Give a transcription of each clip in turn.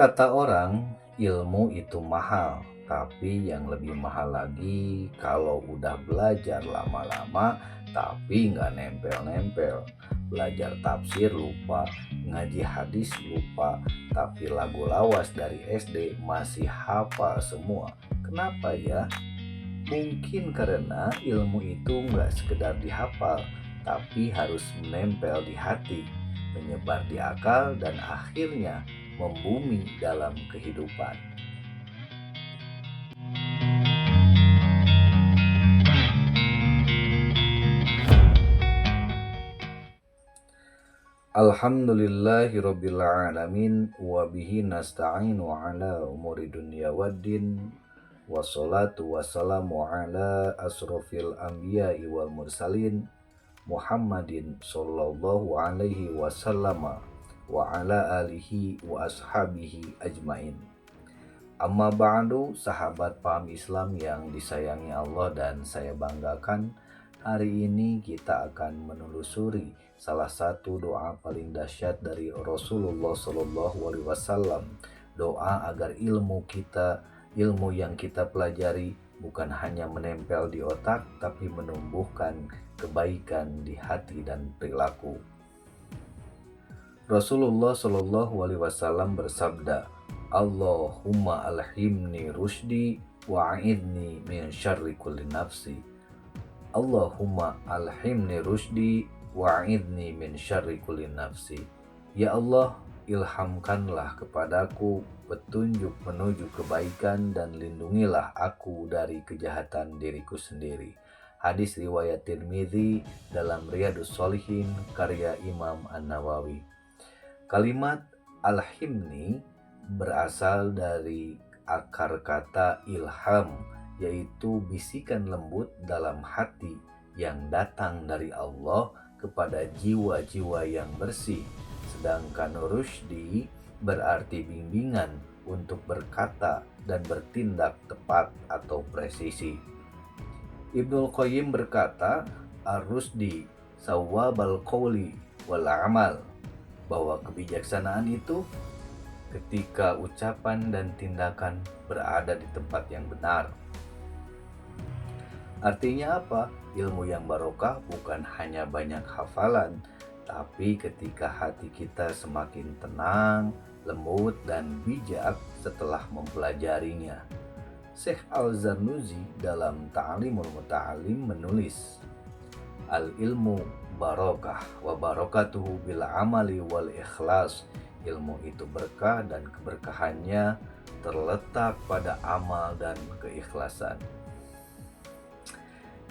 Kata orang, ilmu itu mahal, tapi yang lebih mahal lagi kalau udah belajar lama-lama tapi nggak nempel-nempel. Belajar tafsir lupa, ngaji hadis lupa, tapi lagu lawas dari SD masih hafal semua. Kenapa ya? Mungkin karena ilmu itu nggak sekedar dihafal, tapi harus menempel di hati, menyebar di akal, dan akhirnya membumi dalam kehidupan. Alhamdulillahirrabbilalamin. Wabihi nasta'inu ala umuri dunia waddin. Wassalatu wassalamu ala asrofil anbiya'i wal mursalin Muhammadin sallallahu alaihi wasallam wa ala alihi wa ashabihi ajmain. Amma ba'du, sahabat paham Islam yang disayangi Allah dan saya banggakan, hari ini kita akan menelusuri salah satu doa paling dahsyat dari Rasulullah Shallallahu Alaihi Wasallam. Doa agar ilmu yang kita pelajari bukan hanya menempel di otak, tapi menumbuhkan kebaikan di hati dan perilaku. Rasulullah Shallallahu Alaihi Wasallam bersabda, Allahumma alhimni rushdi wa'idni min syarri kulli nafsi. Allahumma alhimni rushdi wa'idni min syarri kulli nafsi. Ya Allah, ilhamkanlah kepadaku petunjuk menuju kebaikan dan lindungilah aku dari kejahatan diriku sendiri. Hadis riwayat Tirmidzi dalam Riyadhus Shalihin karya Imam An-Nawawi. Kalimat alhimni berasal dari akar kata ilham, yaitu bisikan lembut dalam hati yang datang dari Allah kepada jiwa-jiwa yang bersih. Sedangkan rushdi berarti bimbingan untuk berkata dan bertindak tepat atau presisi. Ibnul Qayyim berkata, ar-rusdi sawwabal qawli wal amal, bahwa kebijaksanaan itu ketika ucapan dan tindakan berada di tempat yang benar. Artinya apa? Ilmu yang barokah bukan hanya banyak hafalan, tapi ketika hati kita semakin tenang, lembut, dan bijak setelah mempelajarinya. Syekh Al-Zarnuzi dalam Ta'limul Muta'alim menulis, Al-ilmu barokah wa barokatuhu bil amali wal ikhlas. Ilmu itu berkah dan keberkahannya terletak pada amal dan keikhlasan.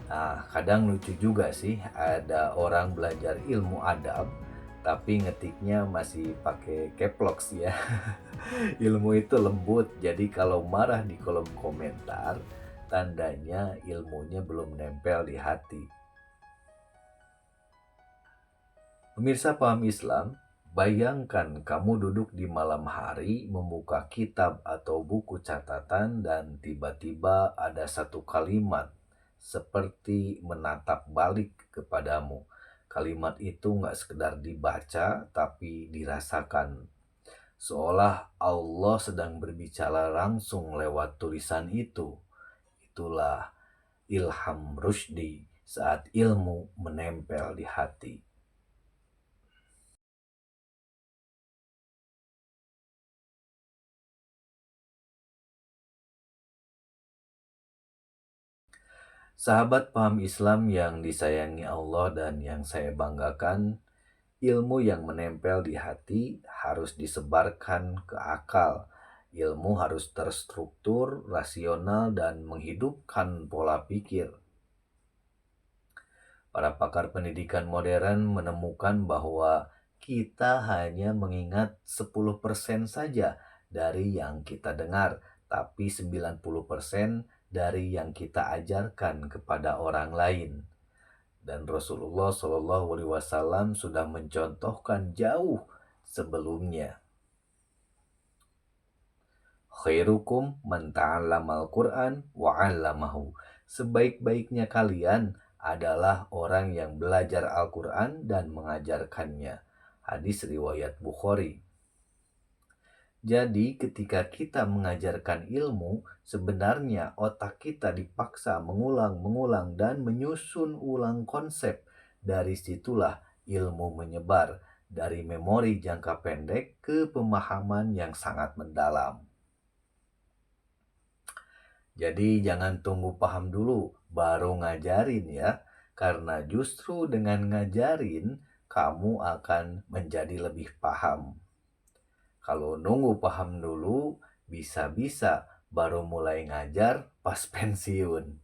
Nah, kadang lucu juga sih, ada orang belajar ilmu adab tapi ngetiknya masih pakai caps lock ya. Ilmu itu lembut, jadi kalau marah di kolom komentar, tandanya ilmunya belum nempel di hati. Pemirsa paham Islam, bayangkan kamu duduk di malam hari membuka kitab atau buku catatan dan tiba-tiba ada satu kalimat seperti menatap balik kepadamu. Kalimat itu nggak sekedar dibaca tapi dirasakan. Seolah Allah sedang berbicara langsung lewat tulisan itu. Itulah ilham rushdi saat ilmu menempel di hati. Sahabat paham Islam yang disayangi Allah dan yang saya banggakan, ilmu yang menempel di hati harus disebarkan ke akal. Ilmu harus terstruktur, rasional, dan menghidupkan pola pikir. Para pakar pendidikan modern menemukan bahwa kita hanya mengingat 10% saja dari yang kita dengar, tapi 90% dari yang kita ajarkan kepada orang lain. Dan Rasulullah Shallallahu Alaihi Wasallam sudah mencontohkan jauh sebelumnya. Khairukum man ta'allamal Qur'an wa 'allamahu. Sebaik-baiknya kalian adalah orang yang belajar Al-Quran dan mengajarkannya. Hadis riwayat Bukhari. Jadi ketika kita mengajarkan ilmu, sebenarnya otak kita dipaksa mengulang dan menyusun ulang konsep. Dari situlah ilmu menyebar dari memori jangka pendek ke pemahaman yang sangat mendalam. Jadi jangan tunggu paham dulu, baru ngajarin ya. Karena justru dengan ngajarin, kamu akan menjadi lebih paham. Kalau nunggu paham dulu, bisa-bisa baru mulai ngajar pas pensiun.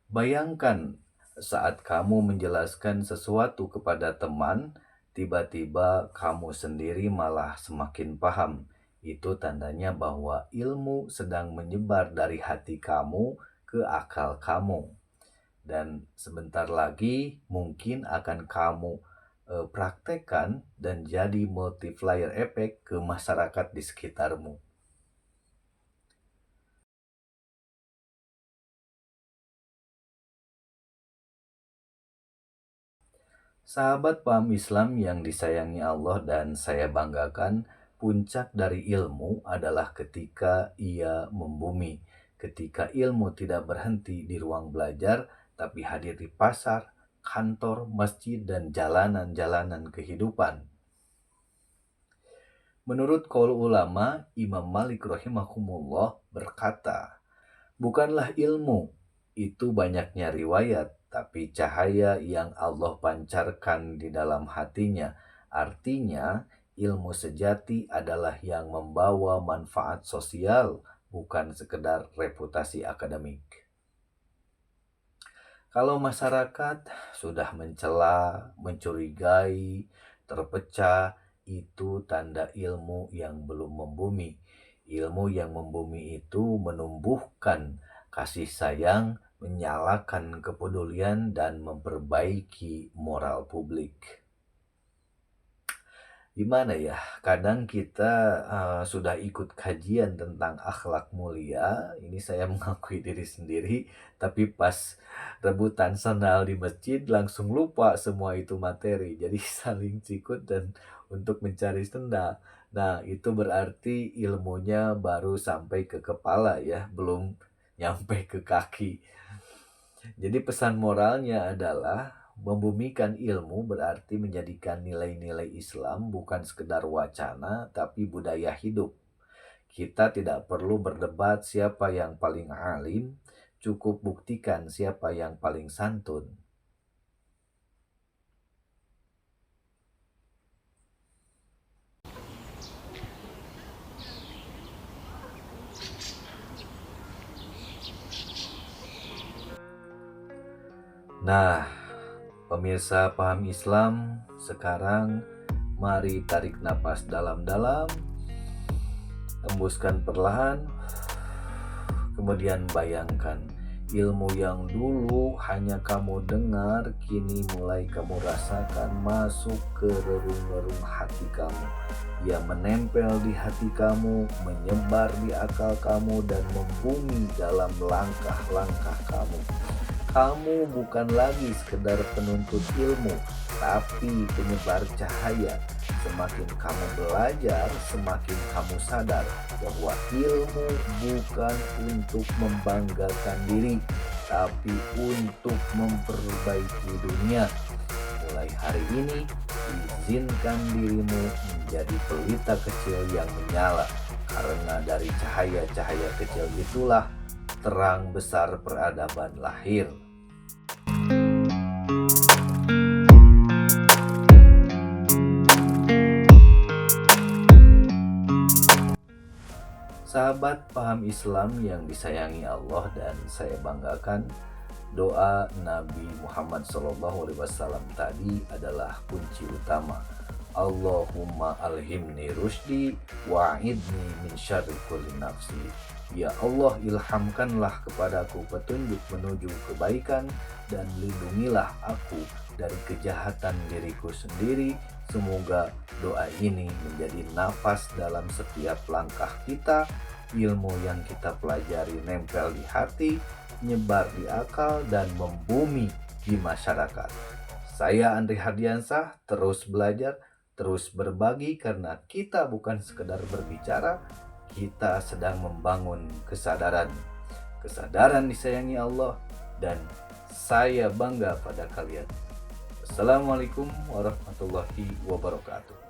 Bayangkan saat kamu menjelaskan sesuatu kepada teman, tiba-tiba kamu sendiri malah semakin paham. Itu tandanya bahwa ilmu sedang menyebar dari hati kamu ke akal kamu. Dan sebentar lagi mungkin akan kamu praktekkan dan jadi multiplier effect ke masyarakat di sekitarmu. Sahabat paham Islam yang disayangi Allah dan saya banggakan, puncak dari ilmu adalah ketika ia membumi. Ketika ilmu tidak berhenti di ruang belajar, tapi hadir di pasar, kantor, masjid, dan jalanan-jalanan kehidupan. Menurut qaul ulama, Imam Malik rahimahumullah berkata, "Bukanlah ilmu, itu banyaknya riwayat, tapi cahaya yang Allah pancarkan di dalam hatinya." Artinya, ilmu sejati adalah yang membawa manfaat sosial, bukan sekedar reputasi akademik. Kalau masyarakat sudah mencela, mencurigai, terpecah, itu tanda ilmu yang belum membumi. Ilmu yang membumi itu menumbuhkan kasih sayang, menyalakan kepedulian, dan memperbaiki moral publik. Gimana ya, kadang kita sudah ikut kajian tentang akhlak mulia, ini saya mengakui diri sendiri, tapi pas rebutan sandal di masjid langsung lupa semua itu materi, jadi saling sikut dan untuk mencari sendal. Nah, itu berarti ilmunya baru sampai ke kepala ya, belum nyampe ke kaki. Jadi pesan moralnya adalah membumikan ilmu berarti menjadikan nilai-nilai Islam bukan sekedar wacana tapi budaya hidup. Kita tidak perlu berdebat siapa yang paling alim, cukup buktikan siapa yang paling santun. Nah, pemirsa paham Islam, sekarang mari tarik napas dalam-dalam, hembuskan perlahan, kemudian bayangkan ilmu yang dulu hanya kamu dengar, kini mulai kamu rasakan masuk ke relung-relung hati kamu. Ia menempel di hati kamu, menyebar di akal kamu, dan membumi dalam langkah-langkah kamu. Kamu bukan lagi sekedar penuntut ilmu, tapi penyebar cahaya. Semakin kamu belajar, semakin kamu sadar bahwa ilmu bukan untuk membanggakan diri, tapi untuk memperbaiki dunia. Mulai hari ini, izinkan dirimu menjadi pelita kecil yang menyala, karena dari cahaya-cahaya kecil itulah terang besar peradaban lahir. Sahabat paham Islam yang disayangi Allah dan saya banggakan, doa Nabi Muhammad SAW tadi adalah kunci utama. Allahumma alhimni rusdi wa'idni min syarri kulli nafsi. Ya Allah, ilhamkanlah kepadaku petunjuk menuju kebaikan dan lindungilah aku dari kejahatan diriku sendiri. Semoga doa ini menjadi nafas dalam setiap langkah kita. Ilmu yang kita pelajari nempel di hati, nyebar di akal, dan membumi di masyarakat. Saya Andri Hardiansah, terus belajar, terus berbagi karena kita bukan sekedar berbicara, kita sedang membangun kesadaran. Kesadaran disayangi Allah dan saya bangga pada kalian. Assalamualaikum warahmatullahi wabarakatuh.